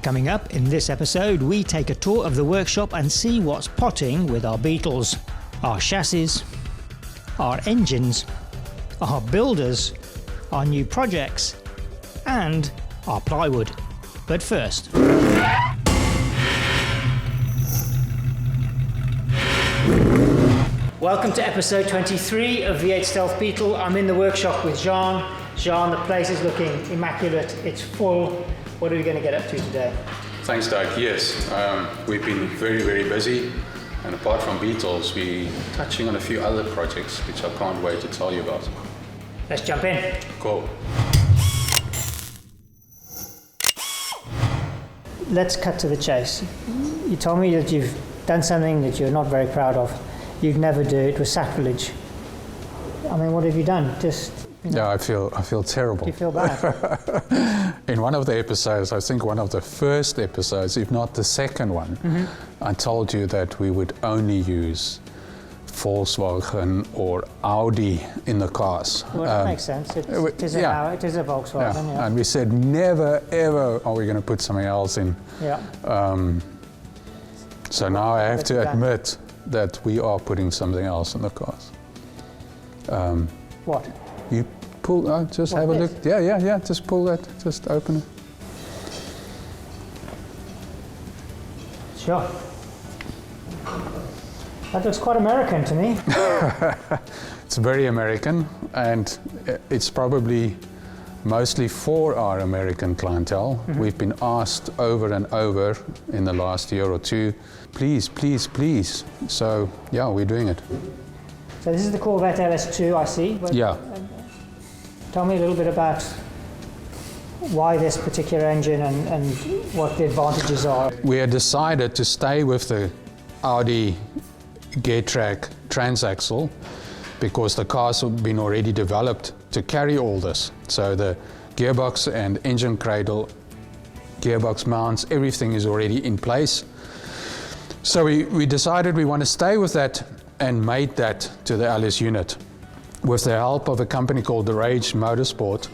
Coming up in this episode, we take a tour of the workshop and see what's potting with our Beetles, our chassis, our engines, our builders, our new projects, and our plywood. But first, welcome to episode 23 of V8 Stealth Beetle. I'm in the workshop with Jean. Jean, the place is looking immaculate. It's full. What are we going to get up to today? Thanks, Doug. Yes, we've been very, very busy. And apart from Beetles, we're touching on a few other projects, which I can't wait to tell you about. Let's jump in. Cool. Let's cut to the chase. You told me that you've done something that you're not very proud of. You'd never do it. It was sacrilege. I mean, what have you done? Yeah, I feel terrible. Do you feel bad? In one of the episodes, I think one of the first episodes, if not the second one, I told you that we would only use Volkswagen or Audi in the cars. Well, that makes sense. It is a Volkswagen. Yeah. And we said never ever are we going to put something else in. Yeah. So now I have to admit that we are putting something else in the cars. What? You pull, just have a look. Yeah, just pull that, just open it. Sure. That looks quite American to me. It's very American, and it's probably mostly for our American clientele. We've been asked over and over in the last year or two, please, please, please. So yeah, we're doing it. So this is the Corvette LS2, I see. Yeah. Tell me a little bit about why this particular engine and what the advantages are. We had decided to stay with the Audi Geartrack transaxle because the cars have been already developed to carry all this. So the gearbox and engine cradle, gearbox mounts, everything is already in place. So we decided we want to stay with that and made that to the LS unit. With the help of a company called The Rage Motorsport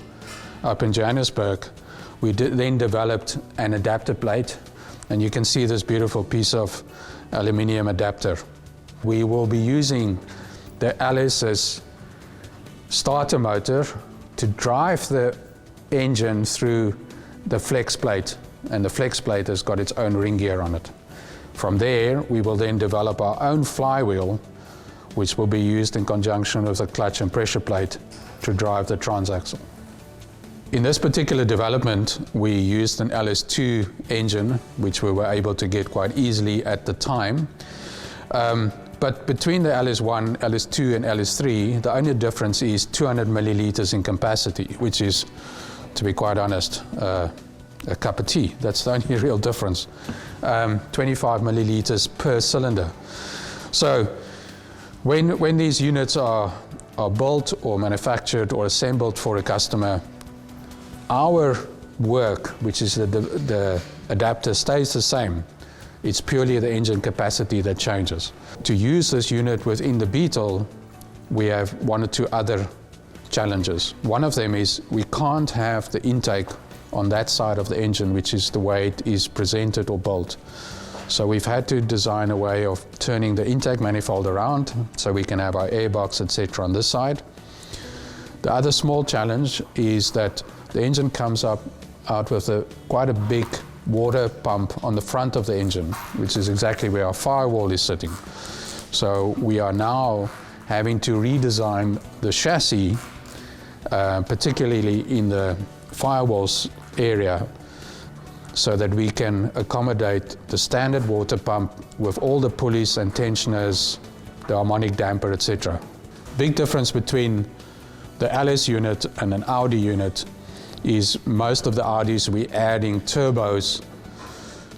up in Johannesburg, we then developed an adapter plate, and you can see this beautiful piece of aluminium adapter. We will be using the LS's starter motor to drive the engine through the flex plate, and the flex plate has got its own ring gear on it. From there, we will then develop our own flywheel, which will be used in conjunction with the clutch and pressure plate to drive the transaxle. In this particular development, we used an LS2 engine, which we were able to get quite easily at the time. But between the LS1, LS2 and LS3, the only difference is 200 milliliters in capacity, which is, to be quite honest, a cup of tea. That's the only real difference. 25 milliliters per cylinder. So when these units are built or manufactured or assembled for a customer, our work, which is the adapter, stays the same. It's purely the engine capacity that changes. To use this unit within the Beetle, we have one or two other challenges. One of them is we can't have the intake on that side of the engine, which is the way it is presented or built. So we've had to design a way of turning the intake manifold around so we can have our airbox, etc. on this side. The other small challenge is that the engine comes out with quite a big water pump on the front of the engine, which is exactly where our firewall is sitting. So we are now having to redesign the chassis, particularly in the firewalls area, so that we can accommodate the standard water pump with all the pulleys and tensioners, the harmonic damper, etc. Big difference between the LS unit and an Audi unit is most of the Audis we're adding turbos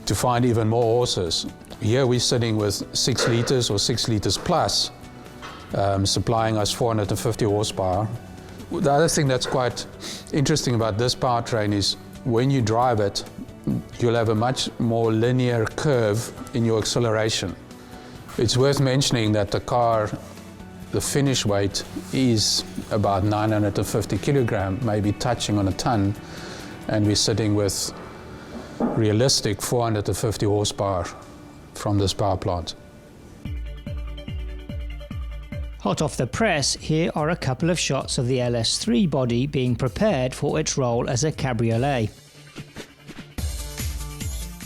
to find even more horses. Here we're sitting with 6 liters or 6 liters plus, supplying us 450 horsepower. The other thing that's quite interesting about this powertrain is when you drive it, you'll have a much more linear curve in your acceleration. It's worth mentioning that the car, the finish weight is about 950 kilogram, maybe touching on a ton, and we're sitting with realistic 450 horsepower from this power plant. Hot off the press, here are a couple of shots of the LS3 body being prepared for its role as a cabriolet.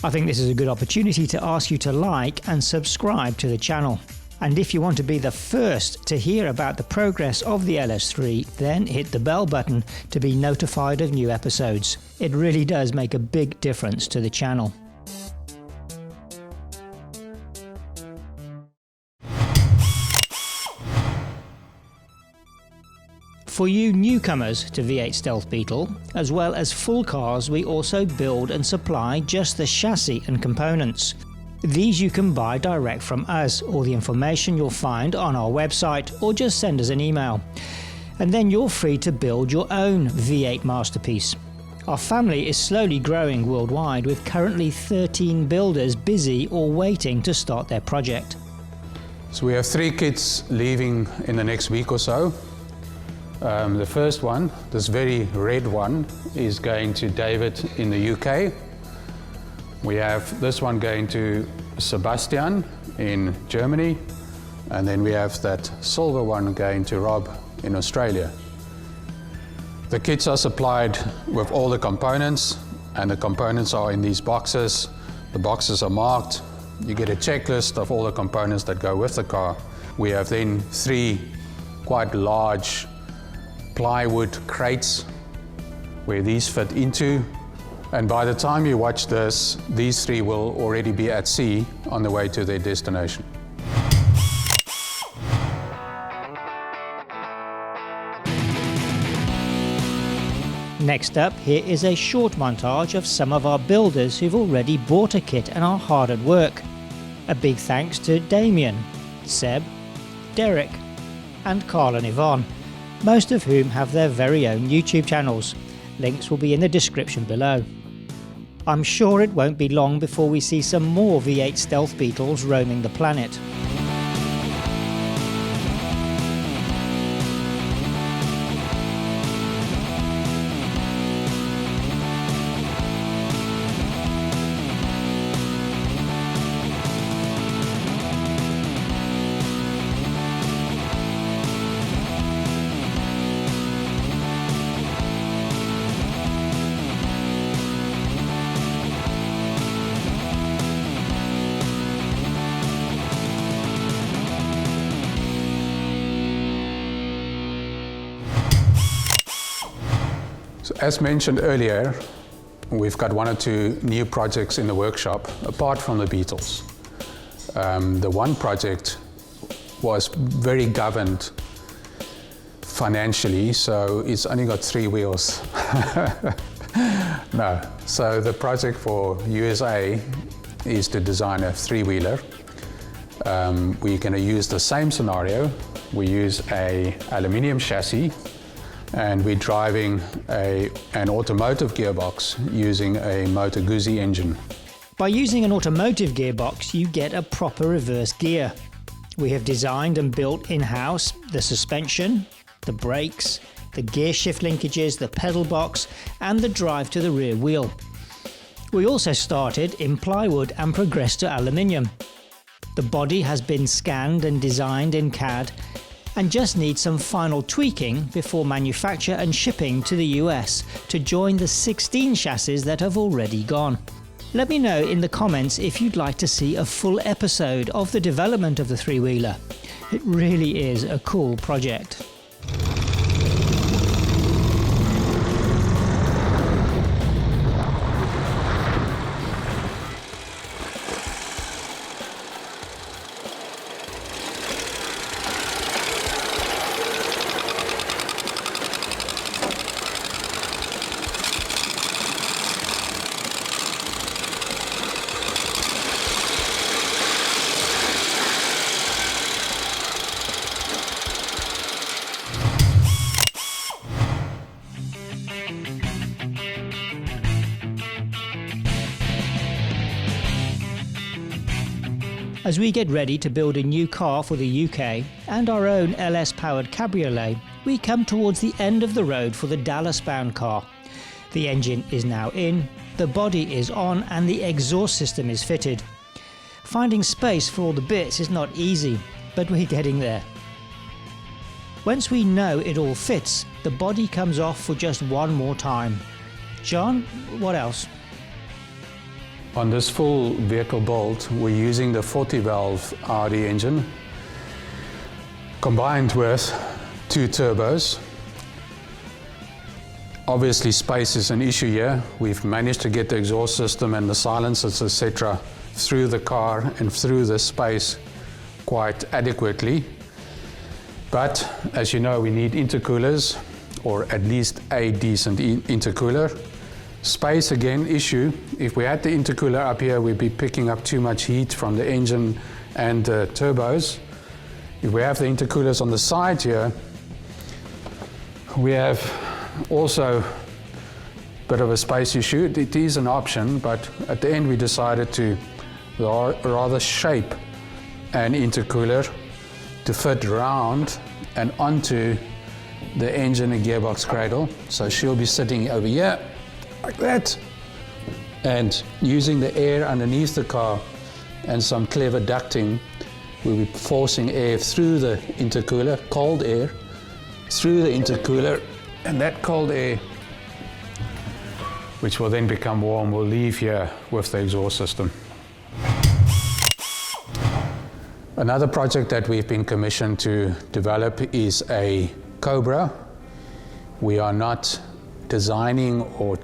I think this is a good opportunity to ask you to like and subscribe to the channel. And if you want to be the first to hear about the progress of the LS3, then hit the bell button to be notified of new episodes. It really does make a big difference to the channel. For you newcomers to V8 Stealth Beetle, as well as full cars, we also build and supply just the chassis and components. These you can buy direct from us, or the information you'll find on our website, or just send us an email. And then you're free to build your own V8 masterpiece. Our family is slowly growing worldwide, with currently 13 builders busy or waiting to start their project. So we have 3 kits leaving in the next week or so. The first one, this very red one, is going to David in the UK. We have this one going to Sebastian in Germany, and then we have that silver one going to Rob in Australia. The kits are supplied with all the components, and the components are in these boxes. The boxes are marked. You get a checklist of all the components that go with the car. We have then 3 quite large plywood crates where these fit into, and by the time you watch this, these 3 will already be at sea on the way to their destination. Next up, here is a short montage of some of our builders who've already bought a kit and are hard at work. A big thanks to Damian, Seb, Derek and Carl and Yvonne, most of whom have their very own YouTube channels. Links will be in the description below. I'm sure it won't be long before we see some more V8 Stealth Beetles roaming the planet. So as mentioned earlier, we've got 1 or 2 new projects in the workshop, apart from the Beetles. The one project was very governed financially, so it's only got 3 wheels. No, so the project for USA is to design a 3-wheeler. We're going to use the same scenario. We use an aluminium chassis, and we're driving an automotive gearbox using a Motor Guzzi engine. By using an automotive gearbox, you get a proper reverse gear. We have designed and built in-house the suspension, the brakes, the gear shift linkages, the pedal box and the drive to the rear wheel. We also started in plywood and progressed to aluminium. The body has been scanned and designed in CAD and just needs some final tweaking before manufacture and shipping to the US to join the 16 chassis that have already gone. Let me know in the comments if you'd like to see a full episode of the development of the 3-wheeler. It really is a cool project. As we get ready to build a new car for the UK and our own LS-powered cabriolet, we come towards the end of the road for the Dallas-bound car. The engine is now in, the body is on, and the exhaust system is fitted. Finding space for all the bits is not easy, but we're getting there. Once we know it all fits, the body comes off for just one more time. John, what else? On this full vehicle build, we're using the 40-valve Audi engine combined with 2 turbos. Obviously space is an issue here. We've managed to get the exhaust system and the silencers, etc., through the car and through the space quite adequately. But as you know, we need intercoolers, or at least a decent intercooler. Space, again, issue. If we had the intercooler up here, we'd be picking up too much heat from the engine and the turbos. If we have the intercoolers on the side here, we have also a bit of a space issue. It is an option, but at the end we decided to rather shape an intercooler to fit round and onto the engine and gearbox cradle. So she'll be sitting over here like that, and using the air underneath the car and some clever ducting, we'll be forcing air through the intercooler, cold air, through the intercooler, and that cold air, which will then become warm, will leave here with the exhaust system. Another project that we've been commissioned to develop is a Cobra. We are not designing or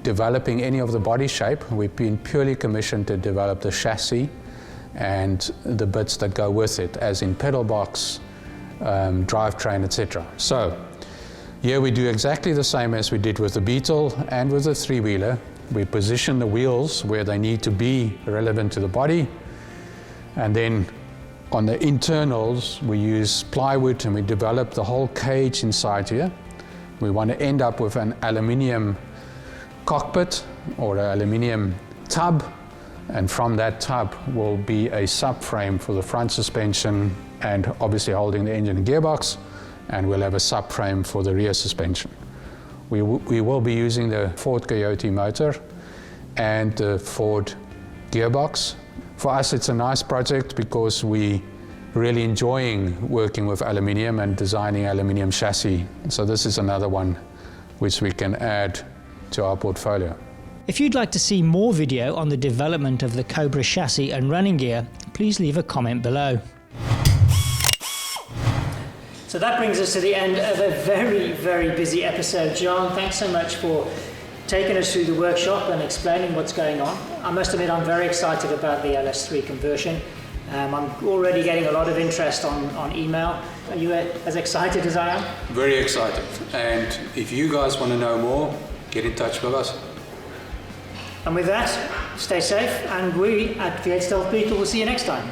developing any of the body shape. We've been purely commissioned to develop the chassis and the bits that go with it, as in pedal box, drivetrain, etc. So here we do exactly the same as we did with the Beetle and with the three-wheeler. We position the wheels where they need to be relevant to the body, and then on the internals we use plywood and we develop the whole cage inside here. We want to end up with an aluminium cockpit or an aluminium tub, and from that tub will be a subframe for the front suspension and obviously holding the engine and gearbox, and we'll have a subframe for the rear suspension. We will be using the Ford Coyote motor and the Ford gearbox. For us it's a nice project because we really enjoying working with aluminium and designing aluminium chassis. So this is another one which we can add to our portfolio. If you'd like to see more video on the development of the Cobra chassis and running gear, please leave a comment below. So that brings us to the end of a very, very busy episode. John, thanks so much for taking us through the workshop and explaining what's going on. I must admit I'm very excited about the LS3 conversion. I'm already getting a lot of interest on email. Are you as excited as I am? Very excited. And if you guys want to know more, get in touch with us. And with that, stay safe, and we at V8 Stealth Beetle will see you next time.